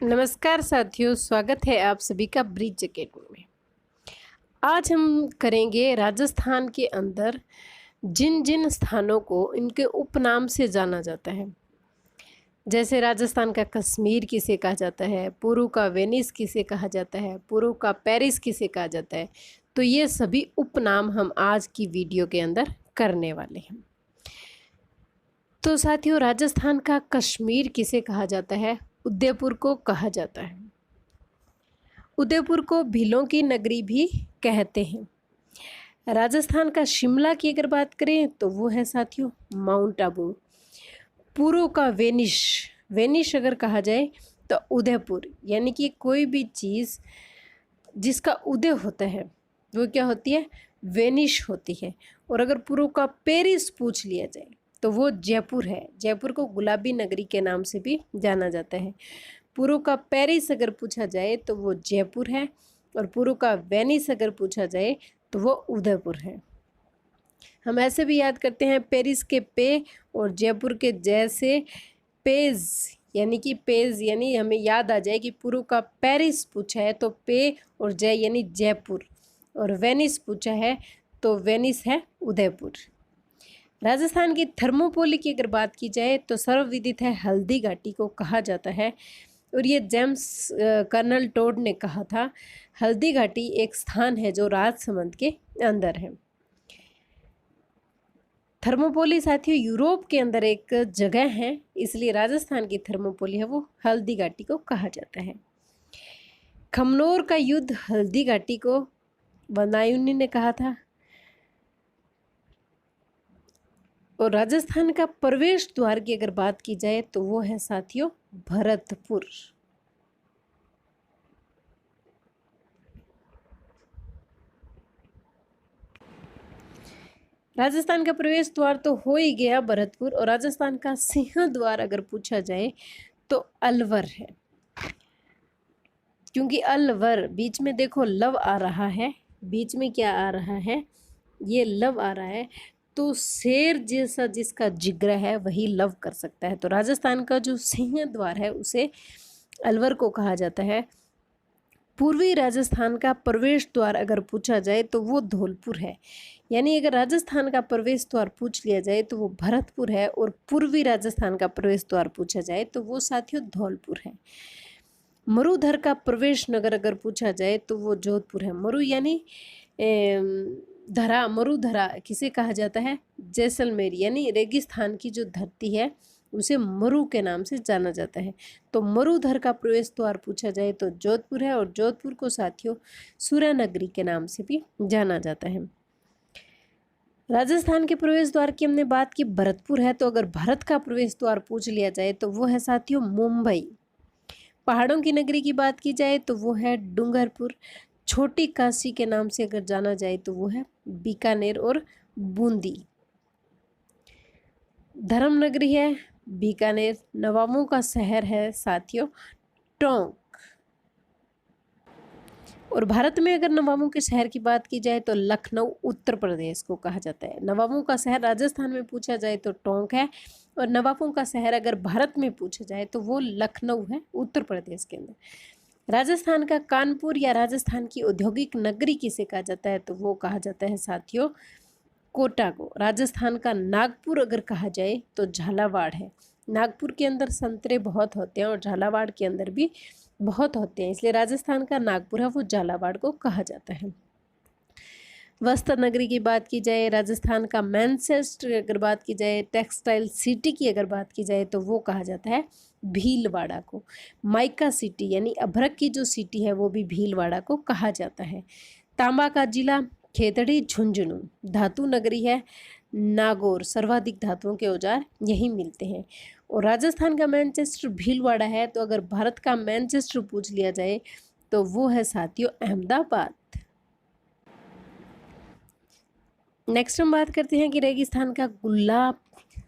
नमस्कार साथियों, स्वागत है आप सभी का ब्रिज अकेडमी में। आज हम करेंगे राजस्थान के अंदर जिन जिन स्थानों को इनके उपनाम से जाना जाता है। जैसे राजस्थान का कश्मीर किसे कहा जाता है, पुरू का वेनिस किसे कहा जाता है, पुरू का पेरिस किसे कहा जाता है। तो ये सभी उपनाम हम आज की वीडियो के अंदर करने वाले हैं। तो साथियों, राजस्थान का कश्मीर किसे कहा जाता है? उदयपुर को कहा जाता है। उदयपुर को भीलों की नगरी भी कहते हैं। राजस्थान का शिमला की अगर बात करें तो वो है साथियों माउंट आबू। पुरू का वेनिश अगर कहा जाए तो उदयपुर, यानी कि कोई भी चीज़ जिसका उदय होता है वो क्या होती है? वेनिश होती है। और अगर पुरू का पेरिस पूछ लिया जाए तो वो जयपुर है। जयपुर को गुलाबी नगरी के नाम से भी जाना जाता है। पुरू का पेरिस अगर पूछा जाए तो वो जयपुर है, और पुरू का वेनिस अगर पूछा जाए तो वो उदयपुर है। हम ऐसे भी याद करते हैं, पेरिस के पे और जयपुर के जय से पेज, यानी कि पेज, यानी हमें याद आ जाए कि पुरू का पेरिस पूछा है तो पे और जय यानी जयपुर, और वेनिस पूछा है तो वेनिस है उदयपुर। राजस्थान की थर्मोपोली की अगर बात की जाए तो सर्वविदित है हल्दी घाटी को कहा जाता है, और ये जेम्स कर्नल टोड ने कहा था। हल्दी घाटी एक स्थान है जो राजसमंद के अंदर है। थर्मोपोली साथियों यूरोप के अंदर एक जगह है, इसलिए राजस्थान की थर्मोपोली है वो हल्दी घाटी को कहा जाता है। खमनोर का युद्ध हल्दी घाटी को बदायूंनी ने कहा था। और राजस्थान का प्रवेश द्वार की अगर बात की जाए तो वो है साथियों भरतपुर। राजस्थान का प्रवेश द्वार तो हो ही गया भरतपुर, और राजस्थान का सिंह द्वार अगर पूछा जाए तो अलवर है। क्योंकि अलवर, बीच में देखो लव आ रहा है, बीच में क्या आ रहा है? ये लव आ रहा है। तो शेर जैसा जिसका जिग्र है वही लव कर सकता है। तो राजस्थान का जो सिंह द्वार है उसे अलवर को कहा जाता है। पूर्वी राजस्थान का प्रवेश द्वार अगर पूछा जाए तो वो धौलपुर है। यानी अगर राजस्थान का प्रवेश द्वार पूछ लिया जाए तो वो भरतपुर है, और पूर्वी राजस्थान का प्रवेश द्वार पूछा जाए तो वो साथियों धौलपुर है। मरुधर का प्रवेश नगर अगर पूछा जाए तो वो जोधपुर है। मरु यानी धरा, मरुधरा किसे कहा जाता है? जैसलमेर, यानी रेगिस्तान की जो धरती है उसे मरु के नाम से जाना जाता है। तो मरुधर का प्रवेश द्वार पूछा जाए तो जोधपुर है, और जोधपुर को साथियों सूर्यनगरी के नाम से भी जाना जाता है। राजस्थान के प्रवेश द्वार की हमने बात की, भरतपुर है। तो अगर भारत का प्रवेश द्वार पूछ लिया जाए तो वो है साथियों मुंबई। पहाड़ों की नगरी की बात की जाए तो वो है डूंगरपुर। छोटी काशी के नाम से अगर जाना जाए तो वो है बीकानेर और बूंदी। धर्म नगरी है बीकानेर। नवाबों का शहर है साथियों टोंक। और भारत में अगर नवाबों के शहर की बात की जाए तो लखनऊ उत्तर प्रदेश को कहा जाता है। नवाबों का शहर राजस्थान में पूछा जाए तो टोंक है, और नवाबों का शहर अगर भारत में पूछा जाए तो वो लखनऊ है उत्तर प्रदेश के अंदर। राजस्थान का कानपुर या राजस्थान की औद्योगिक नगरी किसे कहा जाता है? तो वो कहा जाता है साथियों कोटा को। राजस्थान का नागपुर अगर कहा जाए तो झालावाड़ है। नागपुर के अंदर संतरे बहुत होते हैं और झालावाड़ के अंदर भी बहुत होते हैं, इसलिए राजस्थान का नागपुर है वो झालावाड़ को कहा जाता है। वस्त्र नगरी की बात की जाए, राजस्थान का मैनचेस्टर अगर बात की जाए, टेक्सटाइल सिटी की अगर बात की जाए तो वो कहा जाता है भीलवाड़ा को। माइका सिटी यानी अभ्रक की जो सिटी है वो भी भीलवाड़ा को कहा जाता है। तांबा का जिला खेतड़ी झुंझुनू। धातु नगरी है नागौर। सर्वाधिक धातुओं के औजार यहीं मिलते हैं। और राजस्थान का मैनचेस्टर भीलवाड़ा है। तो अगर भारत का मैनचेस्टर पूछ लिया जाए तो वो है साथियों अहमदाबाद। नेक्स्ट हम बात करते हैं कि रेगिस्तान का गुलाब,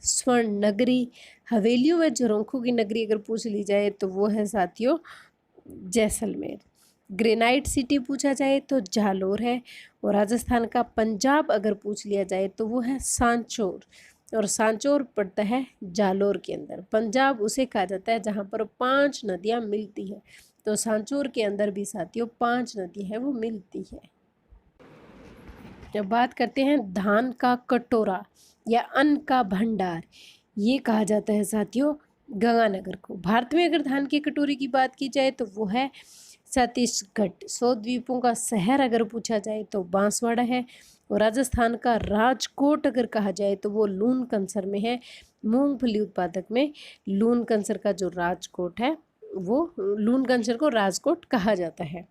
स्वर्ण नगरी, हवेलियों व झरोखों की नगरी अगर पूछ ली जाए तो वो है साथियों जैसलमेर। ग्रेनाइट सिटी पूछा जाए तो जालोर है। और राजस्थान का पंजाब अगर पूछ लिया जाए तो वो है सांचौर। और सांचौर पड़ता है जालोर के अंदर। पंजाब उसे कहा जाता है जहाँ पर 5 नदियाँ मिलती है। तो सांचौर के अंदर भी साथियों 5 नदी है वो मिलती है। जब बात करते हैं धान का कटोरा या अन्न का भंडार, ये कहा जाता है साथियों गंगानगर को। भारत में अगर धान के कटोरे की बात की जाए तो वो है छत्तीसगढ़। 100 द्वीपों का शहर अगर पूछा जाए तो बांसवाड़ा है। और राजस्थान का राजकोट अगर कहा जाए तो वो लून कंसर में है। मूंगफली उत्पादक में लून कंसर का जो राजकोट है वो लून कंसर को राजकोट कहा जाता है।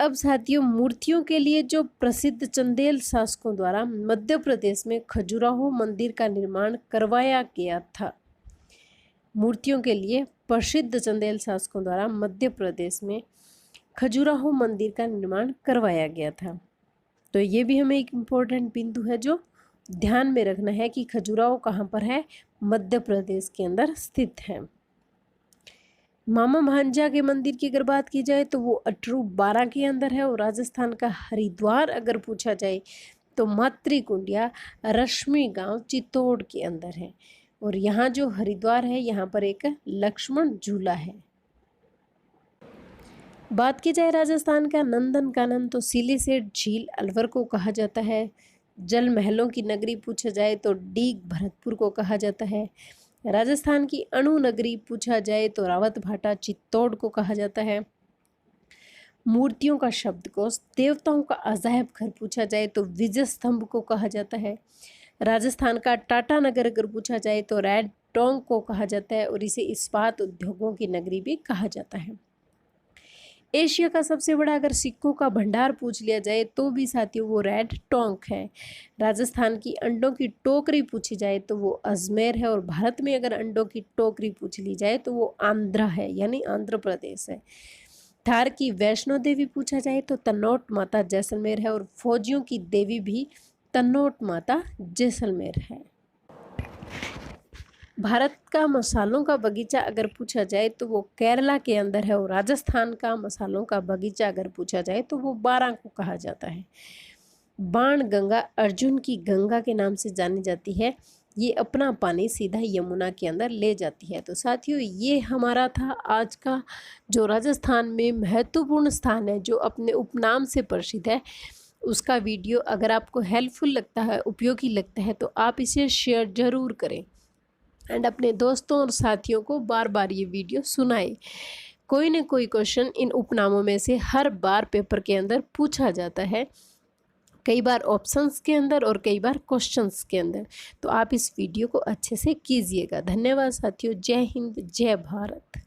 अब साथियों मूर्तियों के लिए जो प्रसिद्ध चंदेल शासकों द्वारा मध्य प्रदेश में खजुराहो मंदिर का निर्माण करवाया गया था। मूर्तियों के लिए प्रसिद्ध चंदेल शासकों द्वारा मध्य प्रदेश में खजुराहो मंदिर का निर्माण करवाया गया था। तो ये भी हमें एक इम्पोर्टेंट बिंदु है जो ध्यान में रखना है कि खजुराहो कहाँ पर है, मध्य प्रदेश के अंदर स्थित है। मामा भांजा के मंदिर की अगर बात की जाए तो वो अटरू 12 के अंदर है। और राजस्थान का हरिद्वार अगर पूछा जाए तो मातृकुंडिया रश्मि गांव चित्तौड़ के अंदर है। और यहाँ जो हरिद्वार है यहाँ पर एक लक्ष्मण झूला है। बात की जाए राजस्थान का नंदनकानन तो सिलीसेट झील अलवर को कहा जाता है। जल महलों की नगरी पूछा जाए तो डीग भरतपुर को कहा जाता है। राजस्थान की अणु नगरी पूछा जाए तो रावत भाटा चित्तौड़ को कहा जाता है। मूर्तियों का शब्दकोश देवताओं का अजायब घर पूछा जाए तो विजय स्तंभ को कहा जाता है। राजस्थान का टाटा नगर अगर पूछा जाए तो रेड टोंग को कहा जाता है और इसे इस्पात उद्योगों की नगरी भी कहा जाता है। एशिया का सबसे बड़ा अगर सिक्कों का भंडार पूछ लिया जाए तो भी साथियों वो रेड टोंक है। राजस्थान की अंडों की टोकरी पूछी जाए तो वो अजमेर है। और भारत में अगर अंडों की टोकरी पूछ ली जाए तो वो आंध्रा है यानी आंध्र प्रदेश है। थार की वैष्णो देवी पूछा जाए तो तन्नौट माता जैसलमेर है। और फौजियों की देवी भी तन्नौट माता जैसलमेर है। भारत का मसालों का बगीचा अगर पूछा जाए तो वो केरला के अंदर है। और राजस्थान का मसालों का बगीचा अगर पूछा जाए तो वो बारां को कहा जाता है। बाण गंगा अर्जुन की गंगा के नाम से जानी जाती है। ये अपना पानी सीधा यमुना के अंदर ले जाती है। तो साथियों ये हमारा था आज का जो राजस्थान में महत्वपूर्ण स्थान है जो अपने उपनाम से प्रसिद्ध है उसका वीडियो। अगर आपको हेल्पफुल लगता है, उपयोगी लगता है तो आप इसे शेयर जरूर करें एंड अपने दोस्तों और साथियों को बार बार ये वीडियो सुनाएं। कोई न कोई क्वेश्चन इन उपनामों में से हर बार पेपर के अंदर पूछा जाता है, कई बार ऑप्शंस के अंदर और कई बार क्वेश्चंस के अंदर। तो आप इस वीडियो को अच्छे से कीजिएगा। धन्यवाद साथियों। जय हिंद, जय भारत।